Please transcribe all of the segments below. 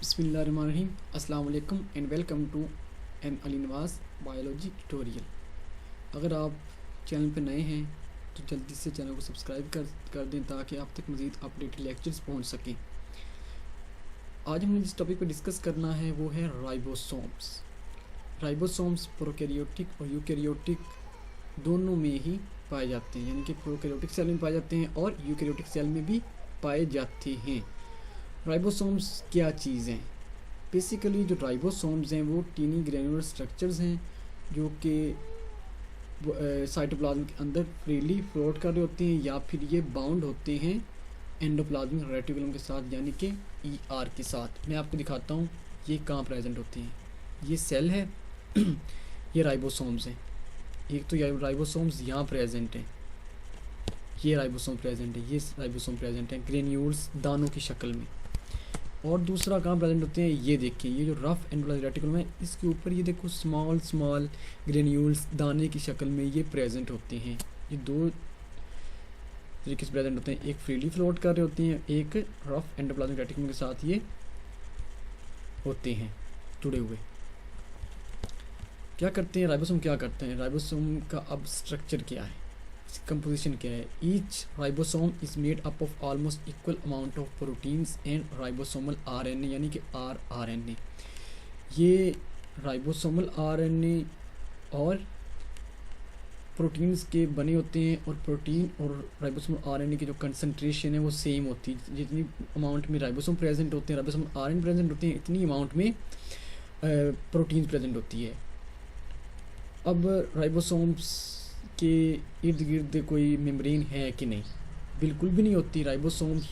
बिस्मिल्लाहिर्रहमानिर्रहीम अस्सलाम वालेकुम and welcome to M Ali Nawaz biology tutorial. अगर आप चैनल पर नए हैं तो जल्दी से चैनल को सब्सक्राइब कर दें ताकि आप तक मज़ीद अपडेटेड लेक्चर्स पहुंच सकें। आज हमने जिस टॉपिक पर डिस्कस करना है वो है राइबोसोम्स। राइबोसोम्स प्रोकैरियोटिक और यूकैरियोटिक दोनों में ही पाए जाते हैं, यानी कि प्रोकैरियोटिक सेल में पाए जाते हैं और यूकैरियोटिक सेल में भी पाए जाते हैं। राइबोसोम्स क्या चीज़ हैं? बेसिकली जो राइबोसोम्स हैं वो टीनी ग्रैनुलर स्ट्रक्चर्स हैं जो कि साइटोप्लाज्म के अंदर फ्रीली फ्लोट कर रहे होते हैं या फिर ये बाउंड होते हैं एंडोप्लाज्मिक रेटिकुलम के साथ, यानी कि ER के साथ। मैं आपको दिखाता हूँ ये कहाँ प्रेजेंट होते हैं। ये सेल है ये राइबोसोम्स हैं। एक तो ये राइबोसोम्स यहाँ प्रेजेंट हैं, ये राइबोसोम प्रेजेंट है, ये राइबोसोम प्रेजेंट है ग्रेन्यूल्स दानों की शक्ल में। और दूसरा कहाँ प्रेजेंट होते हैं, ये देखिए ये जो रफ एंडोप्लाज्मिक रेटिकुलम है इसके ऊपर ये देखो स्मॉल स्मॉल ग्रेन्यूल्स दाने की शक्ल में ये प्रेजेंट होते हैं। ये दो तरीके से प्रेजेंट होते हैं, एक फ्रीली फ्लोट कर रहे होते हैं, एक रफ एंडोप्लाज्मिक रेटिकुलम के साथ ये होते हैं जुड़े हुए। क्या करते हैं राइबोसोम, क्या करते हैं राइबोसोम का अब स्ट्रक्चर क्या है, कंपोजिशन क्या है। Each ribosome is made up of almost equal amount of proteins and ribosomal RNA, यानी कि rRNA। ये राइबोसोमल RNA और प्रोटीन्स के बने होते हैं और प्रोटीन और राइबोसोमल RNA की जो कंसंट्रेशन है वो सेम होती है। जितनी अमाउंट में राइबोसोम प्रेजेंट होते हैं, राइबोसोमल RNA प्रेजेंट होते हैं, इतनी अमाउंट में प्रोटीन प्रेजेंट होती है। अब राइबोसोम्स के इर्द गिर्द कोई मेम्ब्रेन है कि नहीं? बिल्कुल भी नहीं होती। राइबोसोम्स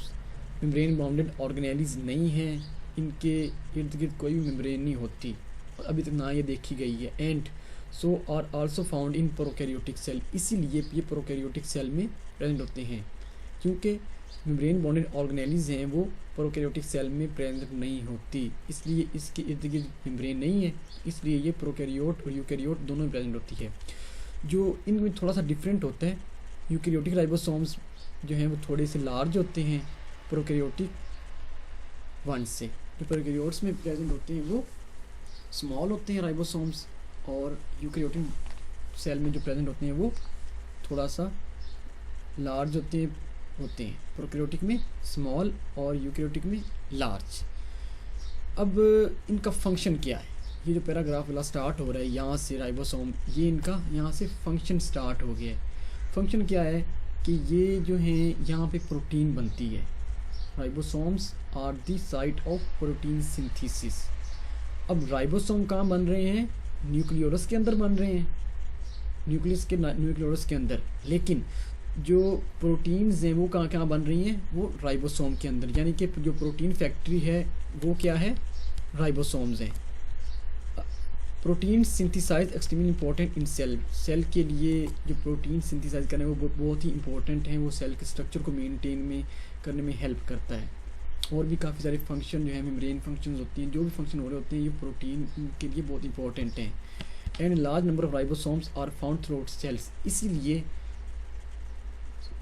मेम्ब्रेन बाउंडेड ऑर्गेनेलिज नहीं है, इनके इर्द गिर्द कोई भी मेम्ब्रेन नहीं होती, अभी तक ना ये देखी गई है। And so are also found in prokaryotic cell, इसीलिए ये प्रोकैरियोटिक सेल में प्रेजेंट होते हैं, क्योंकि मेम्ब्रेन बाउंडेड ऑर्गेनेलिज हैं वो प्रोकैरियोटिक सेल में प्रेजेंट नहीं होती, इसलिए इसके इर्द गिर्द मेम्ब्रेन नहीं है, इसलिए ये प्रोकैरियोट और यूकैरियोट दोनों में प्रेजेंट होती है। जो इनमें थोड़ा सा डिफरेंट होता है, यूकैरियोटिक राइबोसोम्स जो हैं वो थोड़े से लार्ज होते हैं प्रोकैरियोटिक वन से। जो प्रोकैरियोट्स में प्रेजेंट होते हैं वो स्मॉल होते हैं राइबोसोम्स, और यूकैरियोटिक सेल में जो प्रेजेंट होते हैं वो थोड़ा सा लार्ज होते हैं प्रोकैरियोटिक में स्मॉल और यूकैरियोटिक में लार्ज। अब इनका फंक्शन क्या है, ये जो पैराग्राफ वाला स्टार्ट हो रहा है यहाँ से राइबोसोम, ये इनका यहाँ से फंक्शन स्टार्ट हो गया है। फंक्शन क्या है कि ये जो है यहाँ पे प्रोटीन बनती है। Ribosomes are the site of protein synthesis. अब राइबोसोम कहाँ बन रहे हैं? न्यूक्लियोलस के अंदर बन रहे हैं, न्यूक्लियोलस के अंदर। लेकिन जो प्रोटीन्स हैं वो कहाँ बन रही हैं? वो राइबोसोम के अंदर, यानी कि जो प्रोटीन फैक्ट्री है वो क्या है? राइबोसोम्स हैं। Protein synthesize extremely important in cell के लिए जो प्रोटीन सिंथेसाइज करने वो बहुत ही इंपॉर्टेंट हैं, वो सेल के स्ट्रक्चर को मेंटेन करने में हेल्प करता है। और भी काफ़ी सारे फंक्शन जो है मेम्ब्रेन फंक्शंस होती हैं, जो भी फंक्शन हो रहे होते हैं ये प्रोटीन के लिए बहुत इंपॉर्टेंट हैं। And large number of ribosomes are found throughout cells, इसीलिए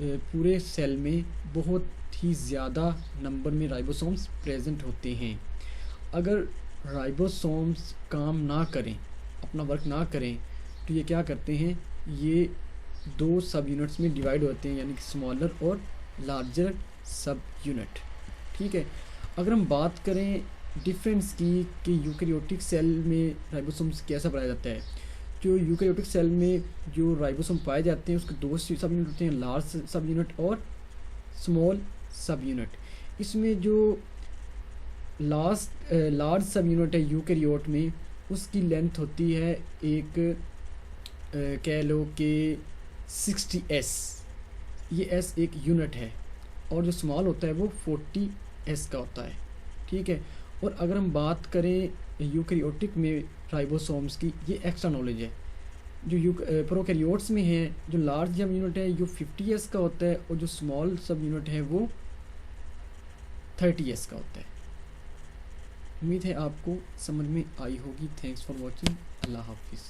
पूरे सेल में बहुत ही ज़्यादा नंबर में राइबोसोम्स प्रेजेंट होते हैं। अगर राइबोसोम्स काम ना करें, अपना वर्क ना करें, तो ये क्या करते हैं, ये दो सब यूनिट्स में डिवाइड होते हैं, यानी कि स्मॉलर और लार्जर सब यूनिट। ठीक है। अगर हम बात करें डिफरेंस की कि यूकैरियोटिक सेल में राइबोसोम्स कैसा पाया जाता है, जो यूकैरियोटिक सेल में जो राइबोसोम पाए जाते हैं उसके दो सब यूनिट होते हैं, लार्ज सब यूनिट और स्मॉल सब यूनिट। इसमें जो लार्ज सब यूनिट है यूकैरियोट में, उसकी लेंथ होती है एक कह लो कि 60S, ये S एक यूनिट है, और जो स्मॉल होता है वो 40S का होता है। ठीक है। और अगर हम बात करें यूकैरियोटिक में राइबोसोम्स की, ये एक्स्ट्रा नॉलेज है। जो प्रोकैरियोट्स में है जो लार्ज सब यूनिट है वो 50S का होता है, और जो स्मॉल सब यूनिट है वो 30S का होता है। उम्मीद है आपको समझ में आई होगी। Thanks for watching. अल्लाह हाफिज़।